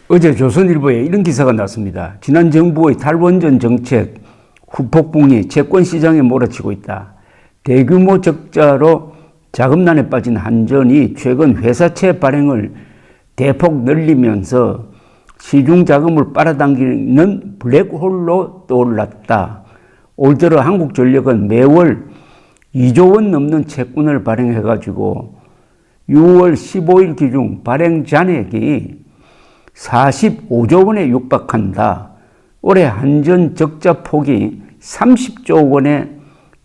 어제 조선일보에 이런 기사가 났습니다. 지난 정부의 탈원전 정책 후폭풍이 채권시장에 몰아치고 있다. 대규모 적자로 자금난에 빠진 한전이 최근 회사채 발행을 대폭 늘리면서 시중 자금을 빨아당기는 블랙홀로 떠올랐다. 올 들어 한국전력은 매월 2조 원 넘는 채권을 발행해가지고 6월 15일 기준 발행 잔액이 45조 원에 육박한다. 올해 한전 적자 폭이 30조 원에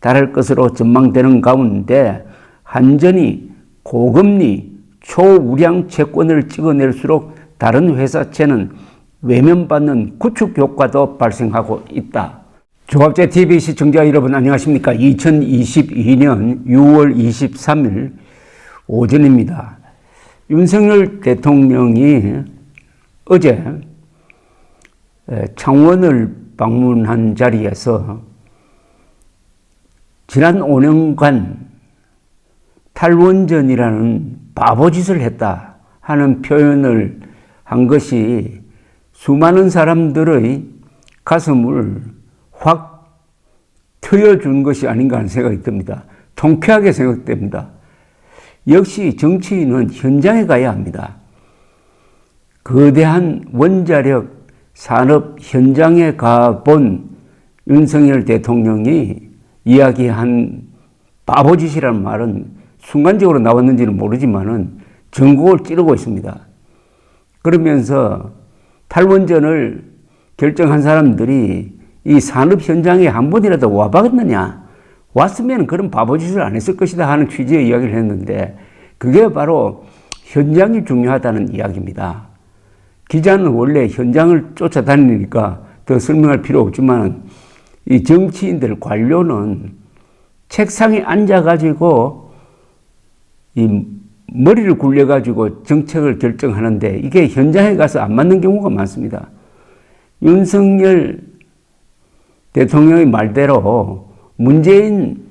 달할 것으로 전망되는 가운데 한전이 고금리 초우량 채권을 찍어낼수록 다른 회사채는 외면받는 구축 효과도 발생하고 있다. 조갑제TV 시청자 여러분 안녕하십니까? 2022년 6월 23일 오전입니다. 윤석열 대통령이 어제 창원을 방문한 자리에서 지난 5년간 탈원전이라는 바보짓을 했다 하는 표현을 한 것이 수많은 사람들의 가슴을 확 트여준 것이 아닌가 하는 생각이 듭니다. 통쾌하게 생각됩니다. 역시 정치인은 현장에 가야 합니다. 거대한 원자력 산업 현장에 가본 윤석열 대통령이 이야기한 바보짓이라는 말은 순간적으로 나왔는지는 모르지만은 전국을 찌르고 있습니다. 그러면서 탈원전을 결정한 사람들이 이 산업 현장에 한 번이라도 와봤느냐? 왔으면 그런 바보짓을 안 했을 것이다 하는 취지의 이야기를 했는데 그게 바로 현장이 중요하다는 이야기입니다. 기자는 원래 현장을 쫓아다니니까 더 설명할 필요 없지만 이 정치인들 관료는 책상에 앉아가지고 이 머리를 굴려가지고 정책을 결정하는데 이게 현장에 가서 안 맞는 경우가 많습니다. 윤석열 대통령의 말대로 문재인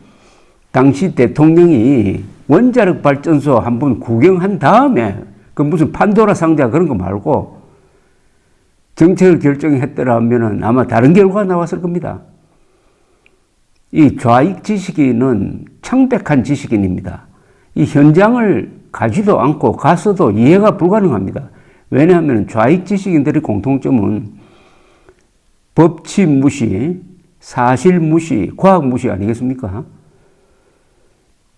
당시 대통령이 원자력 발전소 한번 구경한 다음에 그 무슨 판도라 상자 그런 거 말고 정책을 결정했더라면 아마 다른 결과가 나왔을 겁니다. 이 좌익 지식인은 창백한 지식인입니다. 이 현장을 가지도 않고 가서도 이해가 불가능합니다. 왜냐하면 좌익 지식인들의 공통점은 법치 무시, 사실 무시, 과학 무시 아니겠습니까?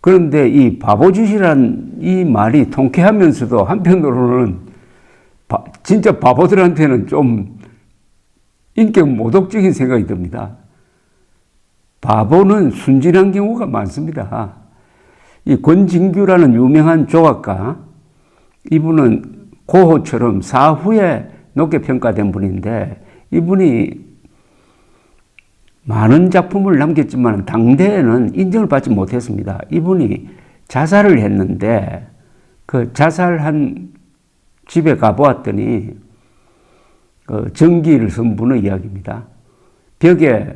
그런데 이 바보짓이란 이 말이 통쾌하면서도 한편으로는 진짜 바보들한테는 좀 인격 모독적인 생각이 듭니다. 바보는 순진한 경우가 많습니다. 이 권진규라는 유명한 조각가, 이분은 고흐처럼 사후에 높게 평가된 분인데 이분이 많은 작품을 남겼지만 당대에는 인정을 받지 못했습니다. 이분이 자살을 했는데 그 자살한 집에 가보았더니 전기를 선부는 이야기입니다. 벽에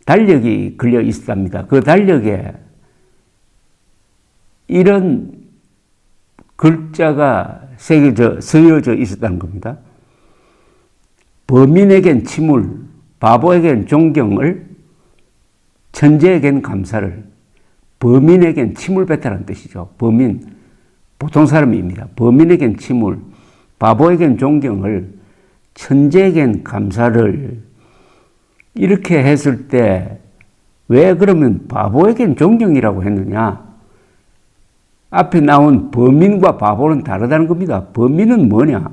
달력이 걸려 있었답니다. 그 달력에 이런 글자가 서여져 있었다는 겁니다. 범인에겐 침울, 바보에겐 존경을, 천재에겐 감사를. 범인에겐 침울 뱉으라는 뜻이죠. 범인, 보통 사람입니다. 범인에겐 침울, 바보에겐 존경을, 천재에겐 감사를. 이렇게 했을 때 왜 그러면 바보에겐 존경이라고 했느냐? 앞에 나온 범인과 바보는 다르다는 겁니다. 범인은 뭐냐?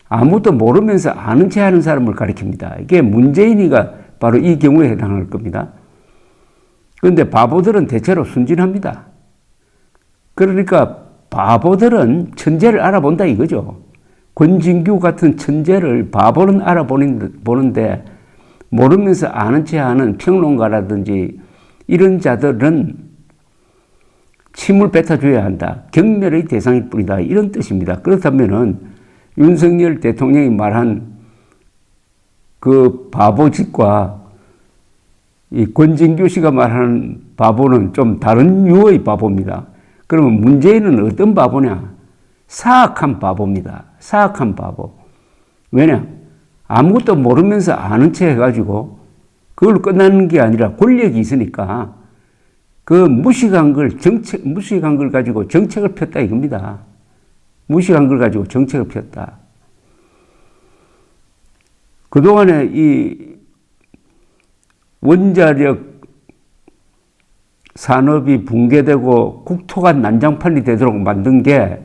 아무것도 모르면서 아는 체 하는 사람을 가리킵니다. 이게 문재인이가 바로 이 경우에 해당할 겁니다. 그런데 바보들은 대체로 순진합니다. 그러니까 바보들은 천재를 알아본다 이거죠. 권진규 같은 천재를 바보는 알아보는데 모르면서 아는 체 하는 평론가라든지 이런 자들은 침을 뱉어줘야 한다. 경멸의 대상일 뿐이다. 이런 뜻입니다. 그렇다면은 윤석열 대통령이 말한 그 바보짓과 이 권진규 씨가 말하는 바보는 좀 다른 유의 바보입니다. 그러면 문재인은 어떤 바보냐? 사악한 바보입니다. 사악한 바보. 왜냐? 아무것도 모르면서 아는 체 해가지고 그걸로 끝나는 게 아니라 권력이 있으니까 그 무식한 걸 가지고 정책을 폈다 이겁니다. 무식한 걸 가지고 정책을 폈다. 그동안에 이 원자력 산업이 붕괴되고 국토가 난장판이 되도록 만든 게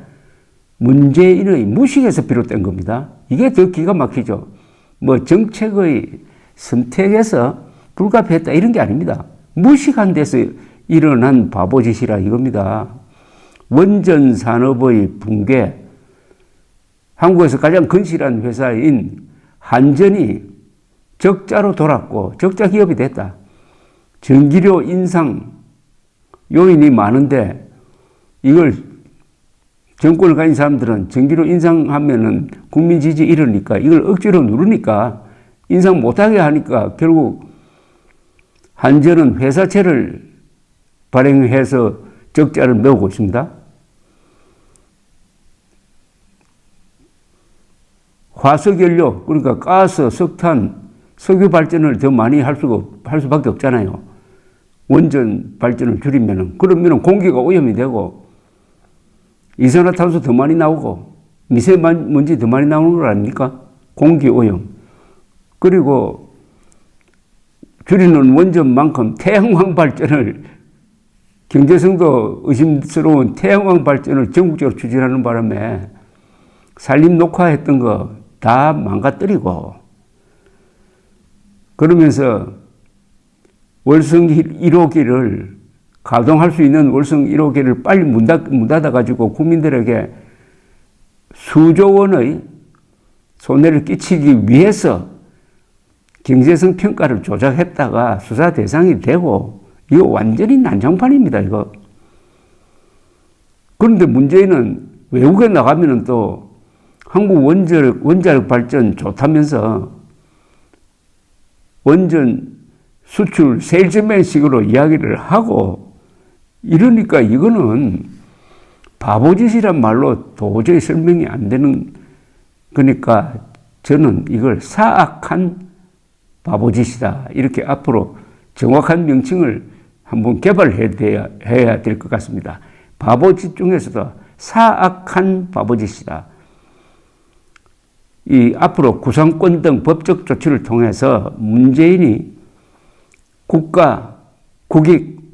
문재인의 무식에서 비롯된 겁니다. 이게 더 기가 막히죠. 뭐 정책의 선택에서 불가피했다 이런 게 아닙니다. 무식한 데서 일어난 바보짓이라 이겁니다. 원전 산업의 붕괴, 한국에서 가장 건실한 회사인 한전이 적자로 돌았고 적자 기업이 됐다. 전기료 인상 요인이 많은데 이걸 정권을 가진 사람들은 전기료 인상하면은 국민 지지 이러니까 이걸 억지로 누르니까 인상 못하게 하니까 결국 한전은 회사채를 발행해서 적자를 메우고 있습니다. 화석연료, 그러니까 가스, 석탄, 석유 발전을 더 많이 할 수밖에 없잖아요. 원전 발전을 줄이면은, 그러면은 공기가 오염이 되고, 이산화탄소 더 많이 나오고, 미세먼지 더 많이 나오는 거 아닙니까? 공기 오염. 그리고 줄이는 원전만큼 태양광 발전을, 경제성도 의심스러운 태양광 발전을 전국적으로 추진하는 바람에 산림 녹화했던 거 다 망가뜨리고, 그러면서 월성 1호기를 가동할 수 있는 월성 1호기를 빨리 문 닫아가지고 국민들에게 수조 원의 손해를 끼치기 위해서 경제성 평가를 조작했다가 수사 대상이 되고, 이거 완전히 난장판입니다, 이거. 그런데 문제는 외국에 나가면은 또 한국 원자력 발전 좋다면서 원전 수출 세일즈맨식으로 이야기를 하고 이러니까 이거는 바보짓이란 말로 도저히 설명이 안 되는 거니까 저는 이걸 사악한 바보짓이다. 이렇게 앞으로 정확한 명칭을 한번 개발해야 될 것 같습니다. 바보짓 중에서도 사악한 바보짓이다. 이 앞으로 구상권 등 법적 조치를 통해서 문재인이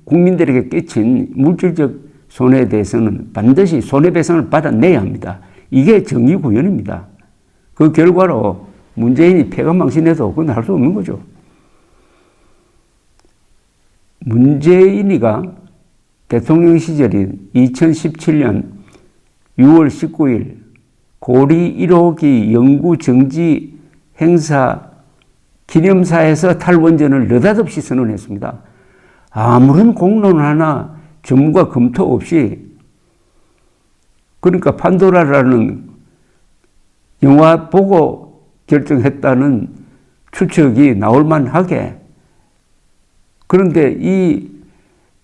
국민들에게 끼친 물질적 손해에 대해서는 반드시 손해배상을 받아내야 합니다. 이게 정의구현입니다. 그 결과로 문재인이 폐가망신해도 그건 할 수 없는 거죠. 문재인이가 대통령 시절인 2017년 6월 19일 고리 1호기 영구 정지 행사 기념사에서 탈원전을 느닷없이 선언했습니다. 아무런 공론 하나 전문가 검토 없이, 그러니까 판도라라는 영화 보고 결정했다는 추측이 나올 만하게, 그런데 이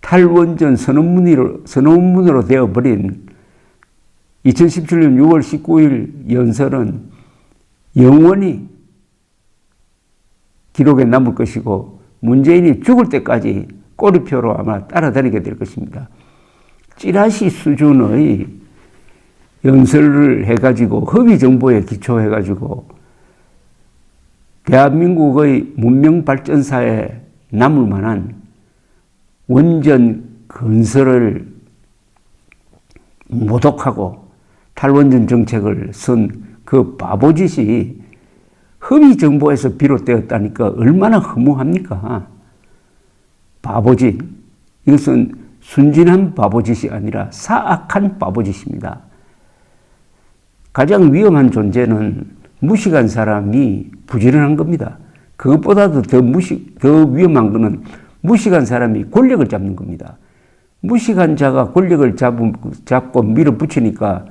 탈원전 선언문으로 되어버린 2017년 6월 19일 연설은 영원히 기록에 남을 것이고 문재인이 죽을 때까지 꼬리표로 아마 따라다니게 될 것입니다. 찌라시 수준의 연설을 해가지고 허위 정보에 기초해가지고 대한민국의 문명 발전사에 남을 만한 원전 건설을 모독하고 탈원전 정책을 쓴 그 바보짓이 허위 정보에서 비롯되었다니까 얼마나 허무합니까? 바보짓. 이것은 순진한 바보짓이 아니라 사악한 바보짓입니다. 가장 위험한 존재는 무식한 사람이 부지런한 겁니다. 그것보다도 더 위험한 것은 무식한 사람이 권력을 잡는 겁니다. 무식한 자가 권력을 잡고 밀어붙이니까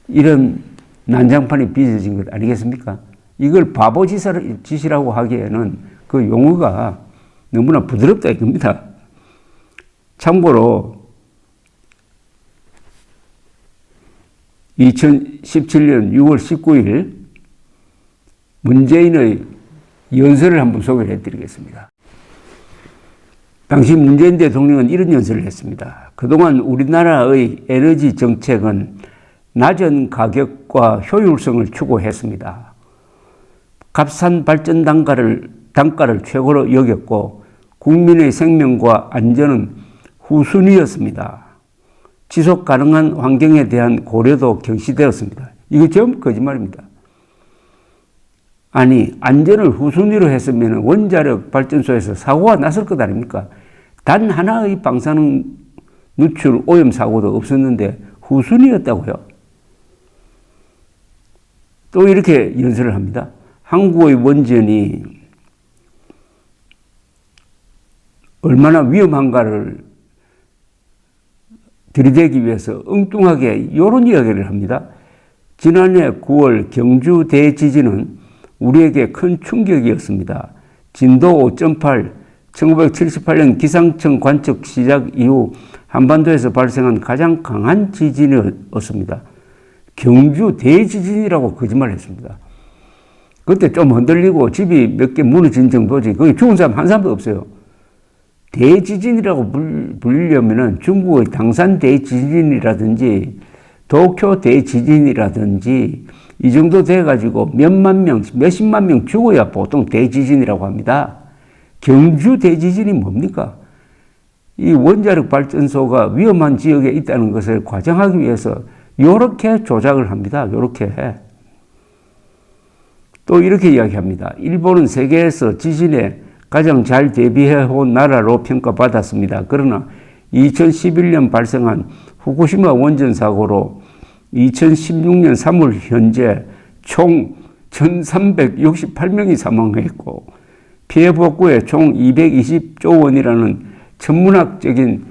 이런 난장판이 빚어진 것 아니겠습니까? 이걸 바보짓이라고 하기에는 그 용어가 너무나 부드럽다 이겁니다. 참고로 2017년 6월 19일 문재인의 연설을 한번 소개를 해드리겠습니다. 당시 문재인 대통령은 이런 연설을 했습니다. 그동안 우리나라의 에너지 정책은 낮은 가격과 효율성을 추구했습니다. 값싼 발전 단가를 최고로 여겼고 국민의 생명과 안전은 후순위였습니다. 지속 가능한 환경에 대한 고려도 경시되었습니다. 이거 전부 거짓말입니다. 아니, 안전을 후순위로 했으면 원자력 발전소에서 사고가 났을 것 아닙니까? 단 하나의 방사능 누출 오염 사고도 없었는데 후순위였다고요? 또 이렇게 연설을 합니다. 한국의 원전이 얼마나 위험한가를 들이대기 위해서 엉뚱하게 이런 이야기를 합니다. 지난해 9월 경주 대지진은 우리에게 큰 충격이었습니다. 진도 5.8, 1978년 기상청 관측 시작 이후 한반도에서 발생한 가장 강한 지진이었습니다. 경주 대지진이라고 거짓말을 했습니다. 그때 좀 흔들리고 집이 몇 개 무너진 정도지 거기 죽은 사람 한 사람도 없어요. 대지진이라고 불리려면 중국의 당산 대지진이라든지 도쿄 대지진이라든지 이 정도 돼가지고 몇만 명, 몇십만 명 죽어야 보통 대지진이라고 합니다. 경주 대지진이 뭡니까? 이 원자력 발전소가 위험한 지역에 있다는 것을 과장하기 위해서 이렇게 조작을 합니다. 이렇게. 또 이렇게 이야기합니다. 일본은 세계에서 지진에 가장 잘 대비해온 나라로 평가받았습니다. 그러나 2011년 발생한 후쿠시마 원전 사고로 2016년 3월 현재 총 1,368명이 사망했고 피해 복구에 총 220조 원이라는 천문학적인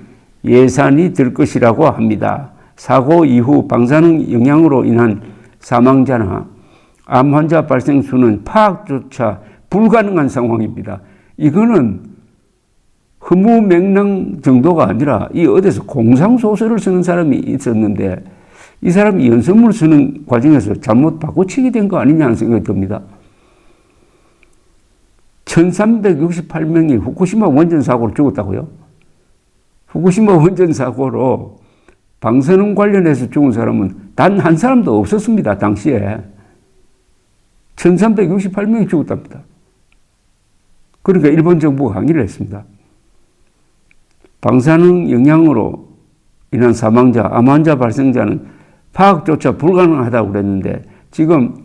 예산이 들 것이라고 합니다. 사고 이후 방사능 영향으로 인한 사망자나 암 환자 발생 수는 파악조차 불가능한 상황입니다. 이거는 허무맹랑 정도가 아니라 이 어디서 공상소설을 쓰는 사람이 있었는데 이 사람이 연설문을 쓰는 과정에서 잘못 바꿔치기 된 거 아니냐는 생각이 듭니다. 1,368명이 후쿠시마 원전 사고로 죽었다고요? 후쿠시마 원전 사고로 방사능 관련해서 죽은 사람은 단 한 사람도 없었습니다. 당시에. 1,368명이 죽었답니다. 그러니까 일본 정부가 항의를 했습니다. 방사능 영향으로 인한 사망자, 암 환자 발생자는 파악조차 불가능하다고 그랬는데 지금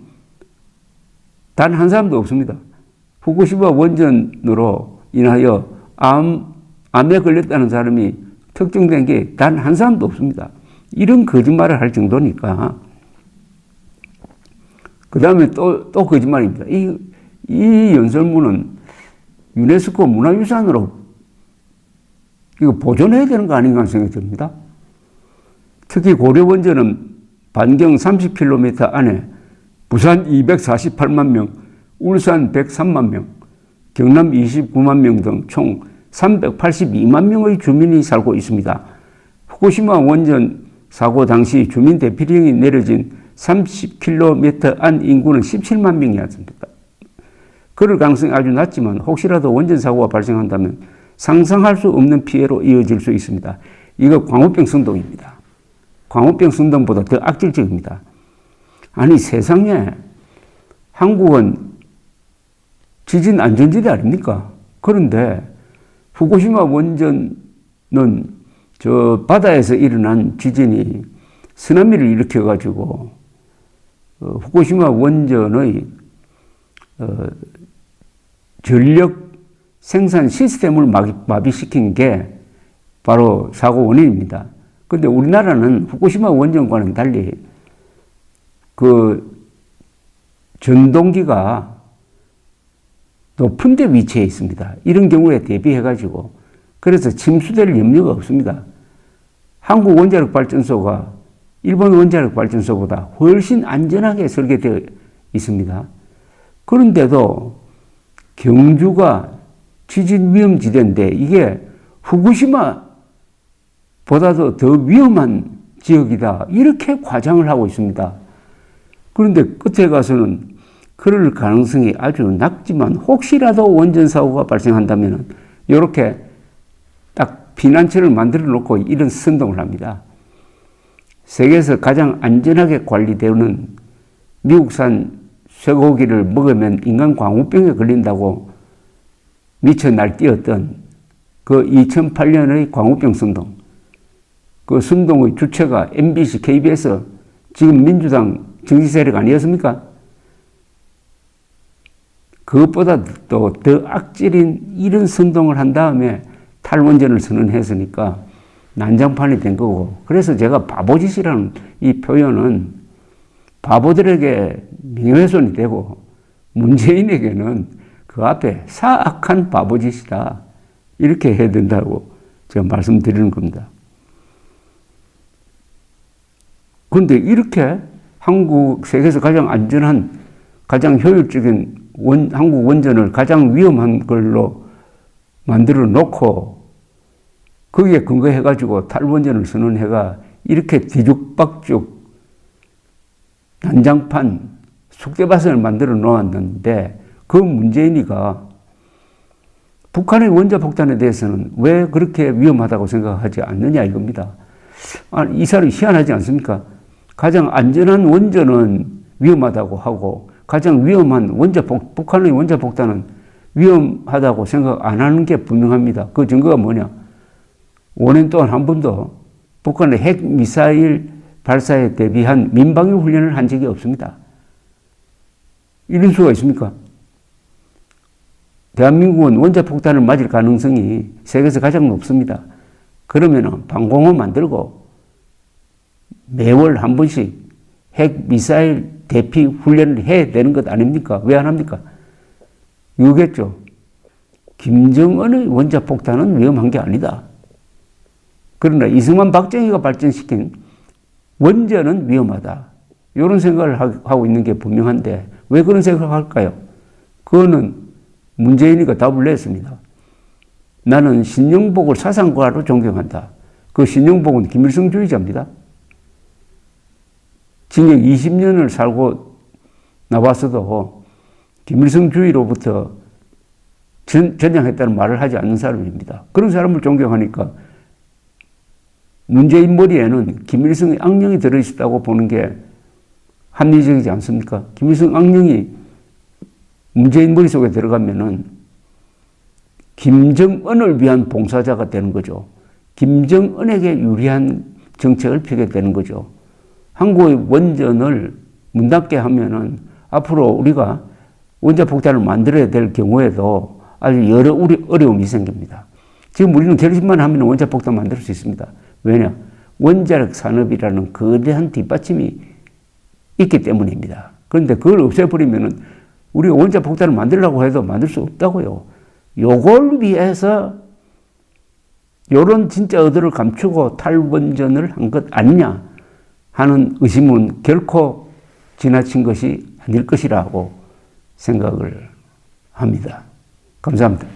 단 한 사람도 없습니다. 후쿠시마 원전으로 인하여 암에 걸렸다는 사람이 특정된 게 단 한 사람도 없습니다. 이런 거짓말을 할 정도니까. 그 다음에 또 거짓말입니다. 이 연설문은 유네스코 문화유산으로 이거 보존해야 되는 거 아닌가 생각이 듭니다. 특히 고려원전은 반경 30km 안에 부산 248만 명, 울산 103만 명, 경남 29만 명 등 총 382만 명의 주민이 살고 있습니다. 후쿠시마 원전 사고 당시 주민 대피령이 내려진 30km 안 인구는 17만 명이었습니다. 그럴 가능성이 아주 낮지만 혹시라도 원전 사고가 발생한다면 상상할 수 없는 피해로 이어질 수 있습니다. 이거 광우병 선동입니다. 광우병 선동보다 더 악질적입니다. 아니 세상에 한국은 지진 안전지대 아닙니까? 그런데 후쿠시마 원전은 저 바다에서 일어난 지진이 쓰나미를 일으켜가지고 후쿠시마 원전의 전력 생산 시스템을 마비시킨 게 바로 사고 원인입니다. 그런데 우리나라는 후쿠시마 원전과는 달리 그 전동기가 높은 데 위치해 있습니다. 이런 경우에 대비해가지고 그래서 침수될 염려가 없습니다. 한국 원자력 발전소가 일본 원자력 발전소보다 훨씬 안전하게 설계되어 있습니다. 그런데도 경주가 지진 위험지대인데 이게 후쿠시마보다도 더 위험한 지역이다. 이렇게 과장을 하고 있습니다. 그런데 끝에 가서는 그럴 가능성이 아주 낮지만 혹시라도 원전 사고가 발생한다면 이렇게 딱 피난처를 만들어 놓고 이런 선동을 합니다. 세계에서 가장 안전하게 관리되는 미국산 쇠고기를 먹으면 인간 광우병에 걸린다고 미쳐 날뛰었던 그 2008년의 광우병 선동. 그 선동의 주체가 MBC, KBS, 지금 민주당 정치 세력 아니었습니까? 그것보다 또 더 악질인 이런 선동을 한 다음에 탈원전을 선언했으니까 난장판이 된 거고. 그래서 제가 바보짓이라는 이 표현은 바보들에게 명예훼손이 되고 문재인에게는 그 앞에 사악한 바보짓이다. 이렇게 해야 된다고 제가 말씀드리는 겁니다. 그런데 이렇게 한국 세계에서 가장 안전한, 가장 효율적인 한국 원전을 가장 위험한 걸로 만들어 놓고 거기에 근거해가지고 탈원전을 선언해가 이렇게 뒤죽박죽 난장판 쑥대밭을 만들어 놓았는데 그 문재인이가 북한의 원자폭탄에 대해서는 왜 그렇게 위험하다고 생각하지 않느냐 이겁니다. 이 사람이 희한하지 않습니까? 가장 안전한 원전은 위험하다고 하고 가장 위험한 북한의 원자폭탄은 위험하다고 생각 안 하는 게 분명합니다. 그 증거가 뭐냐? 5년 동안 한 번도 북한의 핵미사일 발사에 대비한 민방위 훈련을 한 적이 없습니다. 이럴 수가 있습니까? 대한민국은 원자폭탄을 맞을 가능성이 세계에서 가장 높습니다. 그러면 방공호 만들고 매월 한 번씩 핵미사일 대피 훈련을 해야 되는 것 아닙니까? 왜 안 합니까? 이거겠죠. 김정은의 원자폭탄은 위험한 게 아니다. 그러나 이승만 박정희가 발전시킨 원전은 위험하다. 이런 생각을 하고 있는 게 분명한데 왜 그런 생각을 할까요? 그거는 문재인이가 답을 냈습니다. 나는 신영복을 사상가로 존경한다. 그 신영복은 김일성주의자입니다. 징역 20년을 살고 나왔어도 김일성주의로부터 전향했다는 말을 하지 않는 사람입니다. 그런 사람을 존경하니까 문재인 머리에는 김일성의 악령이 들어있다고 보는 게 합리적이지 않습니까? 김일성 악령이 문재인 머릿속에 들어가면은 김정은을 위한 봉사자가 되는 거죠. 김정은에게 유리한 정책을 펴게 되는 거죠. 한국의 원전을 문 닫게 하면은 앞으로 우리가 원자폭탄을 만들어야 될 경우에도 아주 여러 어려움이 생깁니다. 지금 우리는 결심만 하면 원자폭탄 만들 수 있습니다. 왜냐? 원자력 산업이라는 거대한 뒷받침이 있기 때문입니다. 그런데 그걸 없애버리면은 우리가 원자폭탄을 만들려고 해도 만들 수 없다고요. 요걸 위해서 요런 진짜 의도를 감추고 탈원전을 한 것 아니냐 하는 의심은 결코 지나친 것이 아닐 것이라고 생각을 합니다. 감사합니다.